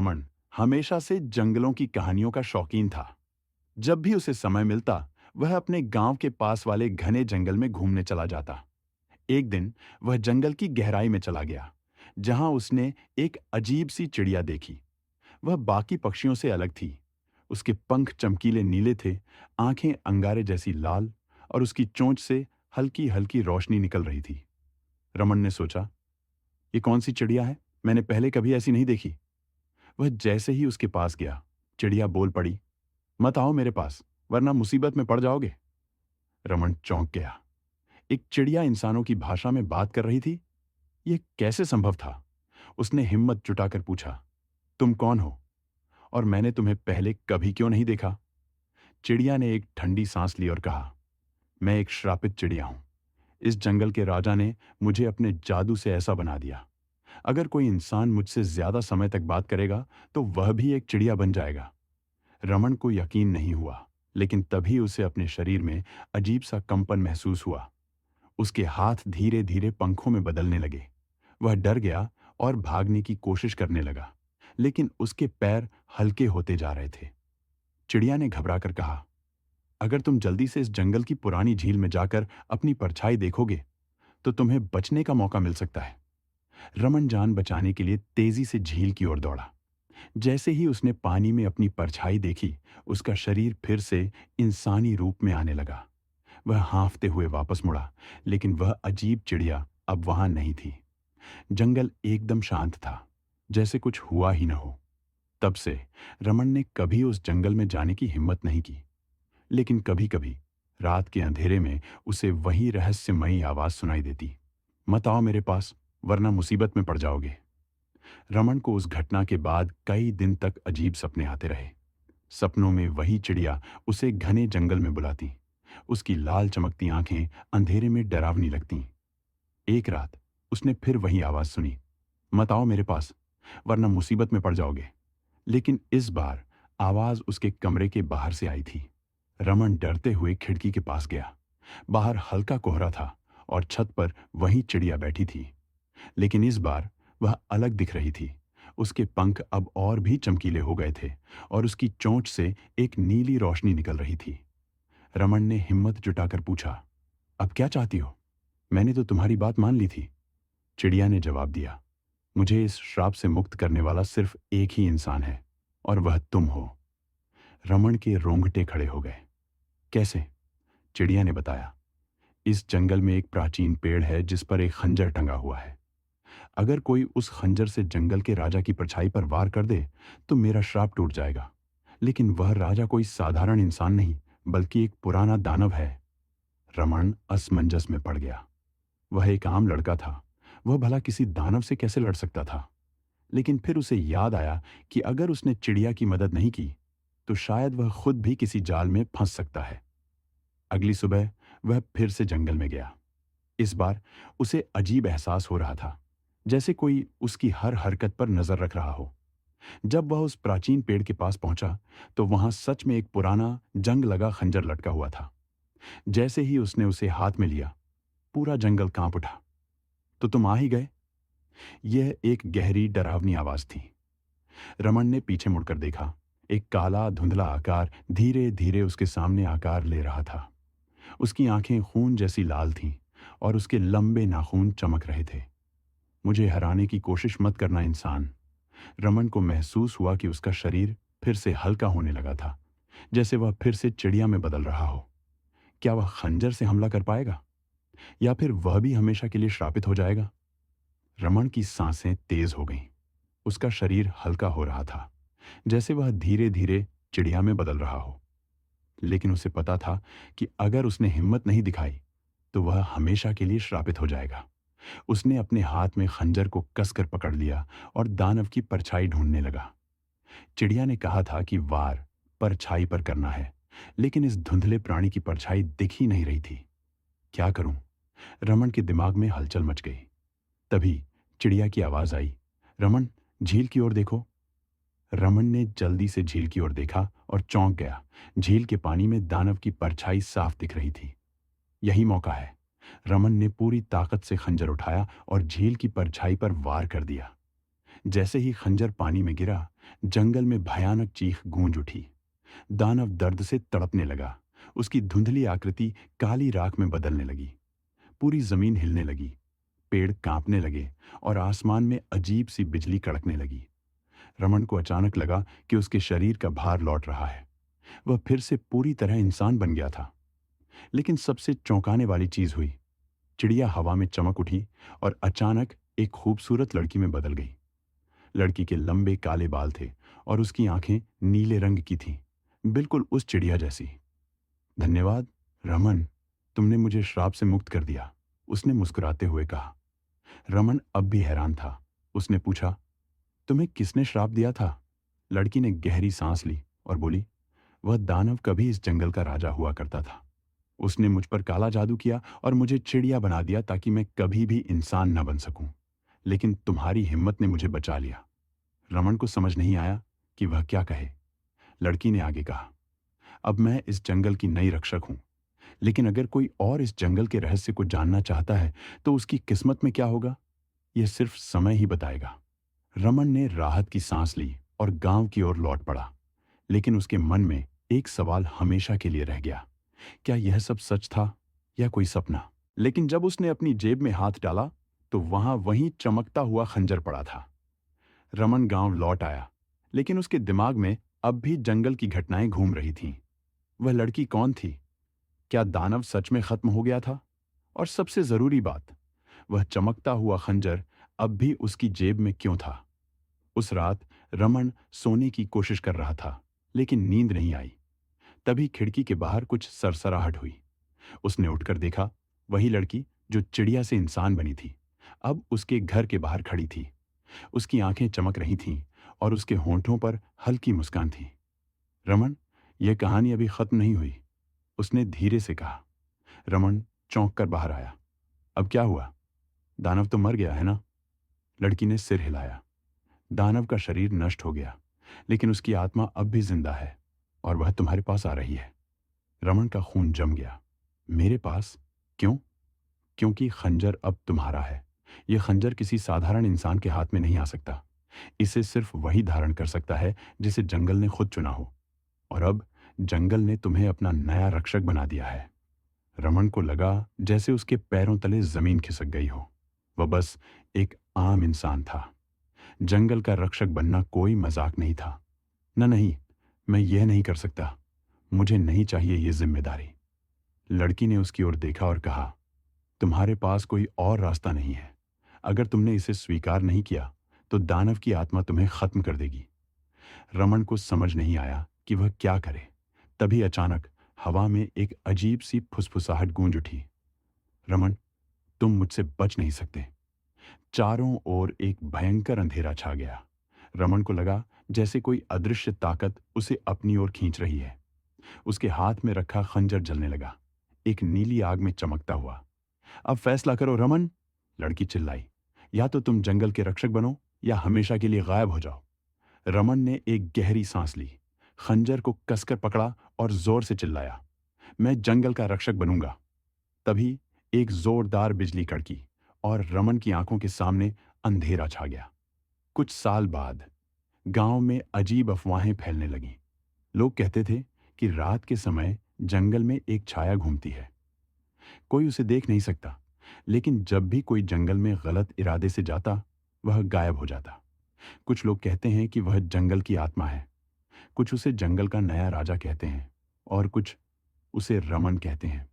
रमन हमेशा से जंगलों की कहानियों का शौकीन था। जब भी उसे समय मिलता, वह अपने गांव के पास वाले घने जंगल में घूमने चला जाता। एक दिन वह जंगल की गहराई में चला गया, जहां उसने एक अजीब सी चिड़िया देखी। वह बाकी पक्षियों से अलग थी। उसके पंख चमकीले नीले थे, आंखें अंगारे जैसी लाल, और उसकी चोंच से हल्की हल्की रोशनी निकल रही थी। रमन ने सोचा, ये कौन सी चिड़िया है? मैंने पहले कभी ऐसी नहीं देखी। वह जैसे ही उसके पास गया, चिड़िया बोल पड़ी, मत आओ मेरे पास, वरना मुसीबत में पड़ जाओगे। रमन चौंक गया। एक चिड़िया इंसानों की भाषा में बात कर रही थी। यह कैसे संभव था? उसने हिम्मत जुटाकर पूछा, तुम कौन हो, और मैंने तुम्हें पहले कभी क्यों नहीं देखा? चिड़िया ने एक ठंडी सांस ली और कहा, मैं एक श्रापित चिड़िया हूं। इस जंगल के राजा ने मुझे अपने जादू से ऐसा बना दिया। अगर कोई इंसान मुझसे ज्यादा समय तक बात करेगा, तो वह भी एक चिड़िया बन जाएगा। रमन को यकीन नहीं हुआ, लेकिन तभी उसे अपने शरीर में अजीब सा कंपन महसूस हुआ। उसके हाथ धीरे धीरे पंखों में बदलने लगे। वह डर गया और भागने की कोशिश करने लगा, लेकिन उसके पैर हल्के होते जा रहे थे। चिड़िया ने घबराकर कहा, अगर तुम जल्दी से इस जंगल की पुरानी झील में जाकर अपनी परछाई देखोगे, तो तुम्हें बचने का मौका मिल सकता है। रमन जान बचाने के लिए तेजी से झील की ओर दौड़ा। जैसे ही उसने पानी में अपनी परछाई देखी, उसका शरीर फिर से इंसानी रूप में आने लगा। वह हाँफते हुए वापस मुड़ा, लेकिन वह अजीब चिड़िया अब वहां नहीं थी। जंगल एकदम शांत था, जैसे कुछ हुआ ही न हो। तब से रमन ने कभी उस जंगल में जाने की हिम्मत नहीं की। लेकिन कभी कभी रात के अंधेरे में उसे वही रहस्यमयी आवाज सुनाई देती, मत आओ मेरे पास, वरना मुसीबत में पड़ जाओगे। रमन को उस घटना के बाद कई दिन तक अजीब सपने आते रहे। सपनों में वही चिड़िया उसे घने जंगल में बुलाती। उसकी लाल चमकती आंखें अंधेरे में डरावनी लगतीं। एक रात उसने फिर वही आवाज सुनी, मत आओ मेरे पास, वरना मुसीबत में पड़ जाओगे। लेकिन इस बार आवाज उसके कमरे के बाहर से आई थी। रमन डरते हुए खिड़की के पास गया। बाहर हल्का कोहरा था और छत पर वही चिड़िया बैठी थी। लेकिन इस बार वह अलग दिख रही थी। उसके पंख अब और भी चमकीले हो गए थे, और उसकी चोंच से एक नीली रोशनी निकल रही थी। रमन ने हिम्मत जुटाकर पूछा, अब क्या चाहती हो? मैंने तो तुम्हारी बात मान ली थी। चिड़िया ने जवाब दिया, मुझे इस श्राप से मुक्त करने वाला सिर्फ एक ही इंसान है, और वह तुम हो। रमन के रोंगटे खड़े हो गए। कैसे? चिड़िया ने बताया, इस जंगल में एक प्राचीन पेड़ है जिस पर एक खंजर टंगा हुआ है। अगर कोई उस खंजर से जंगल के राजा की परछाई पर वार कर दे, तो मेरा श्राप टूट जाएगा। लेकिन वह राजा कोई साधारण इंसान नहीं, बल्कि एक पुराना दानव है। रमन असमंजस में पड़ गया। वह एक आम लड़का था। वह भला किसी दानव से कैसे लड़ सकता था? लेकिन फिर उसे याद आया कि अगर उसने चिड़िया की मदद नहीं की, तो शायद वह खुद भी किसी जाल में फंस सकता है। अगली सुबह वह फिर से जंगल में गया। इस बार उसे अजीब एहसास हो रहा था, जैसे कोई उसकी हर हरकत पर नजर रख रहा हो। जब वह उस प्राचीन पेड़ के पास पहुंचा, तो वहां सच में एक पुराना जंग लगा खंजर लटका हुआ था। जैसे ही उसने उसे हाथ में लिया, पूरा जंगल कांप उठा। तो तुम आ ही गए? यह एक गहरी डरावनी आवाज थी। रमन ने पीछे मुड़कर देखा। एक काला धुंधला आकार धीरे धीरे उसके सामने आकार ले रहा था। उसकी आंखें खून जैसी लाल थीं, और उसके लंबे नाखून चमक रहे थे। मुझे हराने की कोशिश मत करना इंसान। रमन को महसूस हुआ कि उसका शरीर फिर से हल्का होने लगा था, जैसे वह फिर से चिड़िया में बदल रहा हो। क्या वह खंजर से हमला कर पाएगा, या फिर वह भी हमेशा के लिए श्रापित हो जाएगा? रमन की सांसें तेज हो गईं। उसका शरीर हल्का हो रहा था, जैसे वह धीरे धीरे चिड़िया में बदल रहा हो। लेकिन उसे पता था कि अगर उसने हिम्मत नहीं दिखाई, तो वह हमेशा के लिए श्रापित हो जाएगा। उसने अपने हाथ में खंजर को कसकर पकड़ लिया और दानव की परछाई ढूंढने लगा। चिड़िया ने कहा था कि वार परछाई पर करना है, लेकिन इस धुंधले प्राणी की परछाई दिख ही नहीं रही थी। क्या करूं? रमन के दिमाग में हलचल मच गई। तभी चिड़िया की आवाज आई, रमन, झील की ओर देखो। रमन ने जल्दी से झील की ओर देखा और चौंक गया। झील के पानी में दानव की परछाई साफ दिख रही थी। यही मौका है। रमन ने पूरी ताकत से खंजर उठाया और झील की परछाई पर वार कर दिया। जैसे ही खंजर पानी में गिरा, जंगल में भयानक चीख गूंज उठी। दानव दर्द से तड़पने लगा। उसकी धुंधली आकृति काली राख में बदलने लगी। पूरी जमीन हिलने लगी, पेड़ कांपने लगे और आसमान में अजीब सी बिजली कड़कने लगी। रमन को अचानक लगा कि उसके शरीर का भार लौट रहा है। वह फिर से पूरी तरह इंसान बन गया था। लेकिन सबसे चौंकाने वाली चीज हुई। चिड़िया हवा में चमक उठी और अचानक एक खूबसूरत लड़की में बदल गई। लड़की के लंबे काले बाल थे और उसकी आंखें नीले रंग की थीं, बिल्कुल उस चिड़िया जैसी। धन्यवाद रमन, तुमने मुझे श्राप से मुक्त कर दिया, उसने मुस्कुराते हुए कहा। रमन अब भी हैरान था। उसने पूछा, तुम्हें किसने श्राप दिया था? लड़की ने गहरी सांस ली और बोली, वह दानव कभी इस जंगल का राजा हुआ करता था। उसने मुझ पर काला जादू किया और मुझे चिड़िया बना दिया ताकि मैं कभी भी इंसान न बन सकूं। लेकिन तुम्हारी हिम्मत ने मुझे बचा लिया। रमन को समझ नहीं आया कि वह क्या कहे। लड़की ने आगे कहा, अब मैं इस जंगल की नई रक्षक हूं, लेकिन अगर कोई और इस जंगल के रहस्य को जानना चाहता है तो उसकी किस्मत में क्या होगा, यह सिर्फ समय ही बताएगा। रमन ने राहत की सांस ली और गांव की ओर लौट पड़ा। लेकिन उसके मन में एक सवाल हमेशा के लिए रह गया, क्या यह सब सच था या कोई सपना? लेकिन जब उसने अपनी जेब में हाथ डाला तो वहां वहीं चमकता हुआ खंजर पड़ा था। रमन गांव लौट आया, लेकिन उसके दिमाग में अब भी जंगल की घटनाएं घूम रही थीं। वह लड़की कौन थी? क्या दानव सच में खत्म हो गया था? और सबसे जरूरी बात, वह चमकता हुआ खंजर अब भी उसकी जेब में क्यों था? उस रात रमन सोने की कोशिश कर रहा था, लेकिन नींद नहीं आई। तभी खिड़की के बाहर कुछ सरसराहट हुई। उसने उठकर देखा, वही लड़की जो चिड़िया से इंसान बनी थी, अब उसके घर के बाहर खड़ी थी। उसकी आंखें चमक रही थीं और उसके होंठों पर हल्की मुस्कान थी। रमन, यह कहानी अभी खत्म नहीं हुई, उसने धीरे से कहा। रमन चौंक कर बाहर आया। अब क्या हुआ? दानव तो मर गया है ना? लड़की ने सिर हिलाया। दानव का शरीर नष्ट हो गया, लेकिन उसकी आत्मा अब भी जिंदा है और वह तुम्हारे पास आ रही है। रमन का खून जम गया। मेरे पास? क्यों? क्योंकि खंजर अब तुम्हारा है। यह खंजर किसी साधारण इंसान के हाथ में नहीं आ सकता। इसे सिर्फ वही धारण कर सकता है जिसे जंगल ने खुद चुना हो। और अब जंगल ने तुम्हें अपना नया रक्षक बना दिया है। रमन को लगा जैसे उसके पैरों तले जमीन खिसक गई हो। वह बस एक आम इंसान था। जंगल का रक्षक बनना कोई मजाक नहीं था। नहीं, मैं यह नहीं कर सकता। मुझे नहीं चाहिए ये जिम्मेदारी। लड़की ने उसकी ओर देखा और कहा, तुम्हारे पास कोई और रास्ता नहीं है। अगर तुमने इसे स्वीकार नहीं किया तो दानव की आत्मा तुम्हें खत्म कर देगी। रमन को समझ नहीं आया कि वह क्या करे। तभी अचानक हवा में एक अजीब सी फुसफुसाहट गूंज उठी। रमन, तुम मुझसे बच नहीं सकते। चारों ओर एक भयंकर अंधेरा छा गया। रमन को लगा जैसे कोई अदृश्य ताकत उसे अपनी ओर खींच रही है। उसके हाथ में रखा खंजर जलने लगा, एक नीली आग में चमकता हुआ। अब फैसला करो रमन, लड़की चिल्लाई। या तो तुम जंगल के रक्षक बनो या हमेशा के लिए गायब हो जाओ। रमन ने एक गहरी सांस ली, खंजर को कसकर पकड़ा और जोर से चिल्लाया, मैं जंगल का रक्षक बनूंगा। तभी एक जोरदार बिजली कड़की और रमन की आंखों के सामने अंधेरा छा गया। कुछ साल बाद गांव में अजीब अफवाहें फैलने लगीं। लोग कहते थे कि रात के समय जंगल में एक छाया घूमती है। कोई उसे देख नहीं सकता, लेकिन जब भी कोई जंगल में गलत इरादे से जाता, वह गायब हो जाता। कुछ लोग कहते हैं कि वह जंगल की आत्मा है। कुछ उसे जंगल का नया राजा कहते हैं और कुछ उसे रमन कहते हैं।